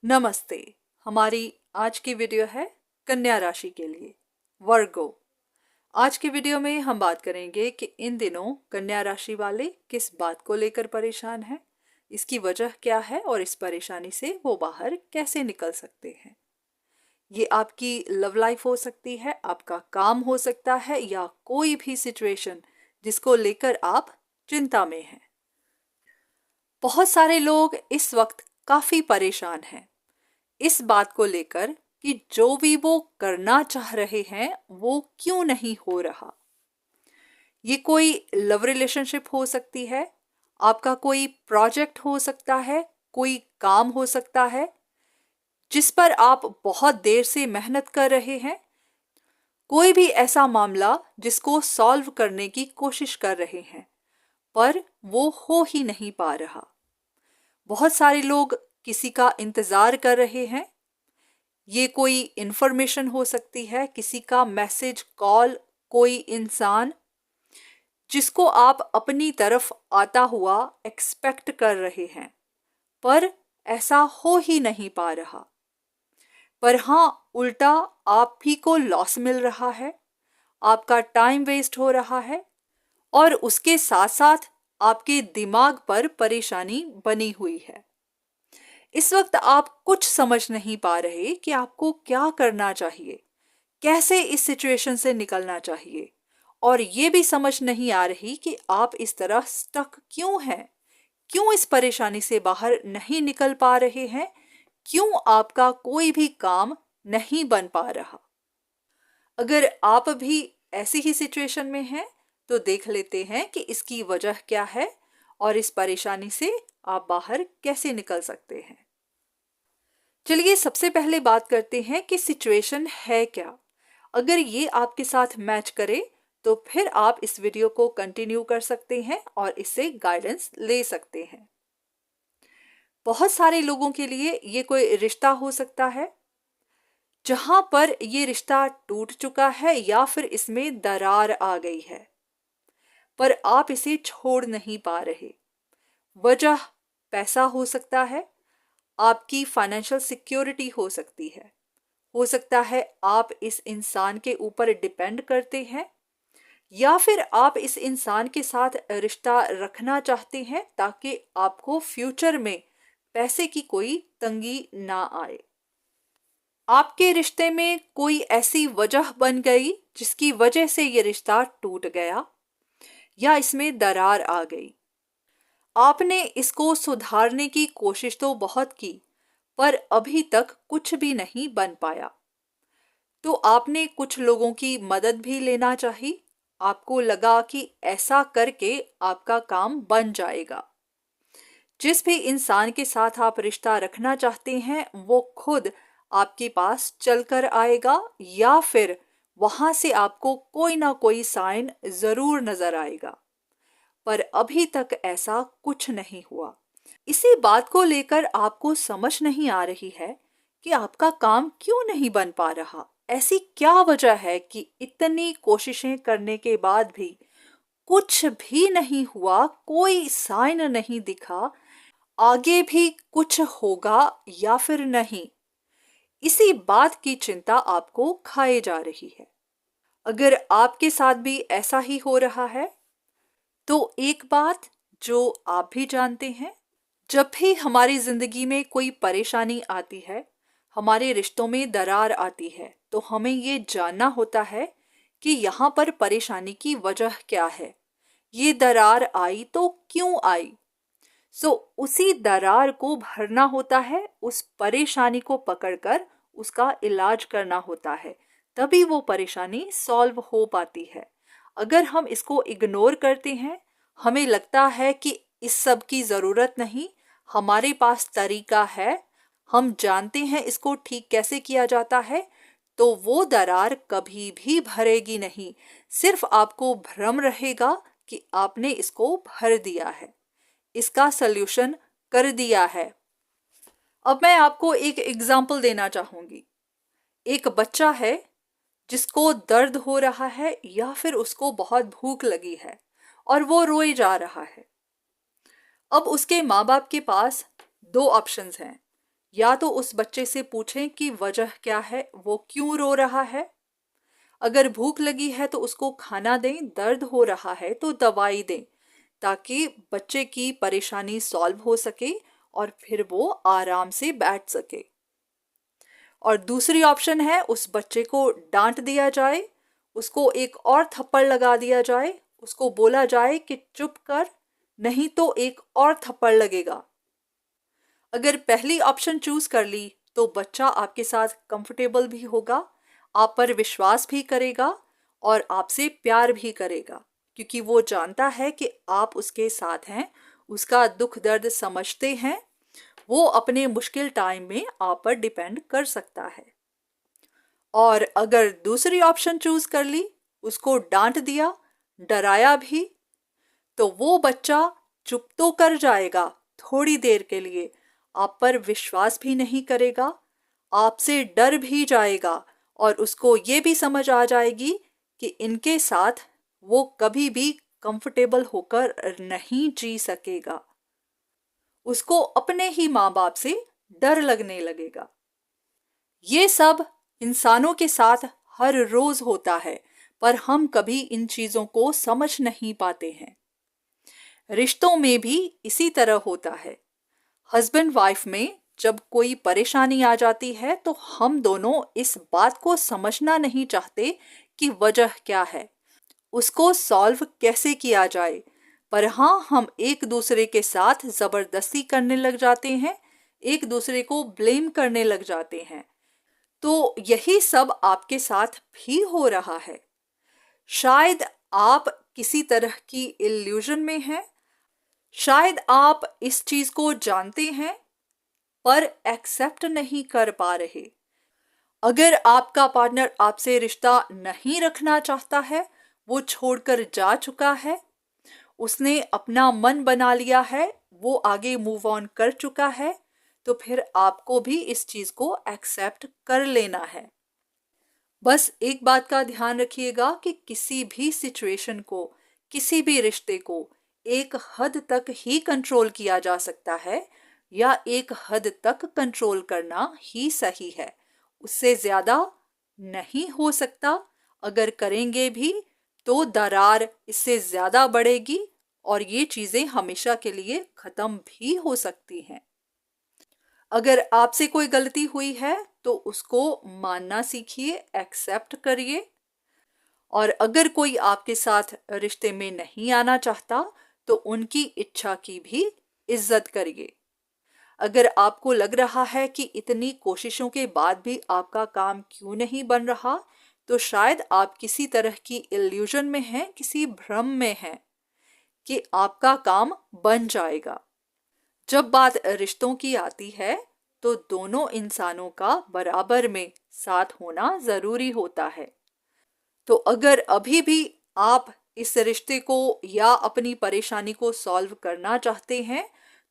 नमस्ते। हमारी आज की वीडियो है कन्या राशि के लिए, वर्गो। आज की वीडियो में हम बात करेंगे कि इन दिनों कन्या राशि वाले किस बात को लेकर परेशान हैं, इसकी वजह क्या है और इस परेशानी से वो बाहर कैसे निकल सकते हैं। ये आपकी लव लाइफ हो सकती है, आपका काम हो सकता है, या कोई भी सिचुएशन जिसको लेकर आप चिंता में हैं। बहुत सारे लोग इस वक्त काफी परेशान हैं इस बात को लेकर कि जो भी वो करना चाह रहे हैं वो क्यों नहीं हो रहा। ये कोई लव रिलेशनशिप हो सकती है, आपका कोई प्रोजेक्ट हो सकता है, कोई काम हो सकता है जिस पर आप बहुत देर से मेहनत कर रहे हैं, कोई भी ऐसा मामला जिसको सॉल्व करने की कोशिश कर रहे हैं पर वो हो ही नहीं पा रहा। बहुत सारे लोग किसी का इंतजार कर रहे हैं। ये कोई इंफॉर्मेशन हो सकती है, किसी का मैसेज, कॉल, कोई इंसान जिसको आप अपनी तरफ आता हुआ एक्सपेक्ट कर रहे हैं पर ऐसा हो ही नहीं पा रहा। पर हाँ, उल्टा आप ही को लॉस मिल रहा है, आपका टाइम वेस्ट हो रहा है और उसके साथ साथ आपके दिमाग पर परेशानी बनी हुई है। इस वक्त आप कुछ समझ नहीं पा रहे कि आपको क्या करना चाहिए, कैसे इस सिचुएशन से निकलना चाहिए, और ये भी समझ नहीं आ रही कि आप इस तरह स्टक क्यों हैं, क्यों इस परेशानी से बाहर नहीं निकल पा रहे हैं, क्यों आपका कोई भी काम नहीं बन पा रहा। अगर आप भी ऐसी ही सिचुएशन में हैं तो देख लेते हैं कि इसकी वजह क्या है और इस परेशानी से आप बाहर कैसे निकल सकते हैं। चलिए सबसे पहले बात करते हैं कि सिचुएशन है क्या। अगर ये आपके साथ मैच करे तो फिर आप इस वीडियो को कंटिन्यू कर सकते हैं और इससे गाइडेंस ले सकते हैं। बहुत सारे लोगों के लिए ये कोई रिश्ता हो सकता है जहां पर ये रिश्ता टूट चुका है या फिर इसमें दरार आ गई है पर आप इसे छोड़ नहीं पा रहे। वजह पैसा हो सकता है, आपकी फाइनेंशियल सिक्योरिटी हो सकती है, हो सकता है आप इस इंसान के ऊपर डिपेंड करते हैं या फिर आप इस इंसान के साथ रिश्ता रखना चाहते हैं ताकि आपको फ्यूचर में पैसे की कोई तंगी ना आए। आपके रिश्ते में कोई ऐसी वजह बन गई जिसकी वजह से ये रिश्ता टूट गया या इसमें दरार आ गई। आपने इसको सुधारने की कोशिश तो बहुत की पर अभी तक कुछ भी नहीं बन पाया। तो आपने कुछ लोगों की मदद भी लेना चाहिए। आपको लगा कि ऐसा करके आपका काम बन जाएगा। जिस भी इंसान के साथ आप रिश्ता रखना चाहते हैं वो खुद आपके पास चलकर आएगा या फिर वहां से आपको कोई ना कोई साइन जरूर नजर आएगा पर अभी तक ऐसा कुछ नहीं हुआ। इसी बात को लेकर आपको समझ नहीं आ रही है कि आपका काम क्यों नहीं बन पा रहा। ऐसी क्या वजह है कि इतनी कोशिशें करने के बाद भी कुछ भी नहीं हुआ, कोई साइन नहीं दिखा, आगे भी कुछ होगा या फिर नहीं, इसी बात की चिंता आपको खाए जा रही है। अगर आपके साथ भी ऐसा ही हो रहा है तो एक बात जो आप भी जानते हैं, जब भी हमारी जिंदगी में कोई परेशानी आती है, हमारे रिश्तों में दरार आती है, तो हमें ये जानना होता है कि यहाँ पर परेशानी की वजह क्या है, ये दरार आई तो क्यों आई। उसी दरार को भरना होता है, उस परेशानी को पकड़कर उसका इलाज करना होता है, तभी वो परेशानी सॉल्व हो पाती है। अगर हम इसको इग्नोर करते हैं, हमें लगता है कि इस सब की ज़रूरत नहीं, हमारे पास तरीका है, हम जानते हैं इसको ठीक कैसे किया जाता है, तो वो दरार कभी भी भरेगी नहीं। सिर्फ आपको भ्रम रहेगा कि आपने इसको भर दिया है, इसका सल्यूशन कर दिया है। अब मैं आपको एक एग्जाम्पल देना चाहूंगी। एक बच्चा है जिसको दर्द हो रहा है या फिर उसको बहुत भूख लगी है और वो रोए जा रहा है। अब उसके माँ बाप के पास दो ऑप्शंस हैं, या तो उस बच्चे से पूछें कि वजह क्या है, वो क्यों रो रहा है। अगर भूख लगी है तो उसको खाना दें, दर्द हो रहा है तो दवाई दें, ताकि बच्चे की परेशानी सॉल्व हो सके और फिर वो आराम से बैठ सके। और दूसरी ऑप्शन है उस बच्चे को डांट दिया जाए, उसको एक और थप्पड़ लगा दिया जाए, उसको बोला जाए कि चुप कर, नहीं तो एक और थप्पड़ लगेगा। अगर पहली ऑप्शन चूज कर ली तो बच्चा आपके साथ कंफर्टेबल भी होगा, आप पर विश्वास भी करेगा और आपसे प्यार भी करेगा, क्योंकि वो जानता है कि आप उसके साथ हैं, उसका दुख दर्द समझते हैं, वो अपने मुश्किल टाइम में आप पर डिपेंड कर सकता है। और अगर दूसरी ऑप्शन चूज कर ली, उसको डांट दिया, डराया भी, तो वो बच्चा चुप तो कर जाएगा थोड़ी देर के लिए, आप पर विश्वास भी नहीं करेगा, आपसे डर भी जाएगा और उसको ये भी समझ आ जाएगी कि इनके साथ वो कभी भी कंफर्टेबल होकर नहीं जी सकेगा। उसको अपने ही माँ बाप से डर लगने लगेगा। ये सब इंसानों के साथ हर रोज होता है, पर हम कभी इन चीजों को समझ नहीं पाते हैं। रिश्तों में भी इसी तरह होता है। हस्बैंड वाइफ में जब कोई परेशानी आ जाती है तो हम दोनों इस बात को समझना नहीं चाहते कि वजह क्या है, उसको सॉल्व कैसे किया जाए, पर हाँ, हम एक दूसरे के साथ जबरदस्ती करने लग जाते हैं, एक दूसरे को ब्लेम करने लग जाते हैं। तो यही सब आपके साथ भी हो रहा है। शायद आप किसी तरह की इल्यूजन में हैं, शायद आप इस चीज को जानते हैं पर एक्सेप्ट नहीं कर पा रहे। अगर आपका पार्टनर आपसे रिश्ता नहीं रखना चाहता है, वो छोड़कर जा चुका है, उसने अपना मन बना लिया है, वो आगे मूव ऑन कर चुका है, तो फिर आपको भी इस चीज को एक्सेप्ट कर लेना है। बस एक बात का ध्यान रखिएगा कि किसी भी सिचुएशन को, किसी भी रिश्ते को एक हद तक ही कंट्रोल किया जा सकता है, या एक हद तक कंट्रोल करना ही सही है, उससे ज्यादा नहीं हो सकता। अगर करेंगे भी तो दरार इससे ज्यादा बढ़ेगी और ये चीजें हमेशा के लिए खत्म भी हो सकती हैं। अगर आपसे कोई गलती हुई है तो उसको मानना सीखिए, एक्सेप्ट करिए। और अगर कोई आपके साथ रिश्ते में नहीं आना चाहता तो उनकी इच्छा की भी इज्जत करिए। अगर आपको लग रहा है कि इतनी कोशिशों के बाद भी आपका काम क्यों नहीं बन रहा, तो शायद आप किसी तरह की इल्यूजन में हैं, किसी भ्रम में हैं कि आपका काम बन जाएगा। जब बात रिश्तों की आती है तो दोनों इंसानों का बराबर में साथ होना जरूरी होता है। तो अगर अभी भी आप इस रिश्ते को या अपनी परेशानी को सॉल्व करना चाहते हैं,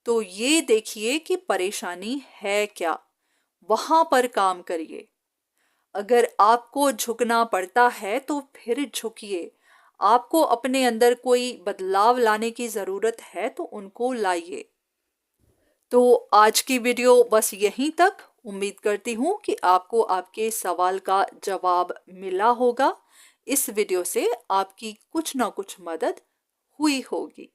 तो ये देखिए कि परेशानी है क्या, वहां पर काम करिए। अगर आपको झुकना पड़ता है तो फिर झुकिए। आपको अपने अंदर कोई बदलाव लाने की जरूरत है तो उनको लाइए। तो आज की वीडियो बस यहीं तक। उम्मीद करती हूँ कि आपको आपके सवाल का जवाब मिला होगा। इस वीडियो से आपकी कुछ ना कुछ मदद हुई होगी।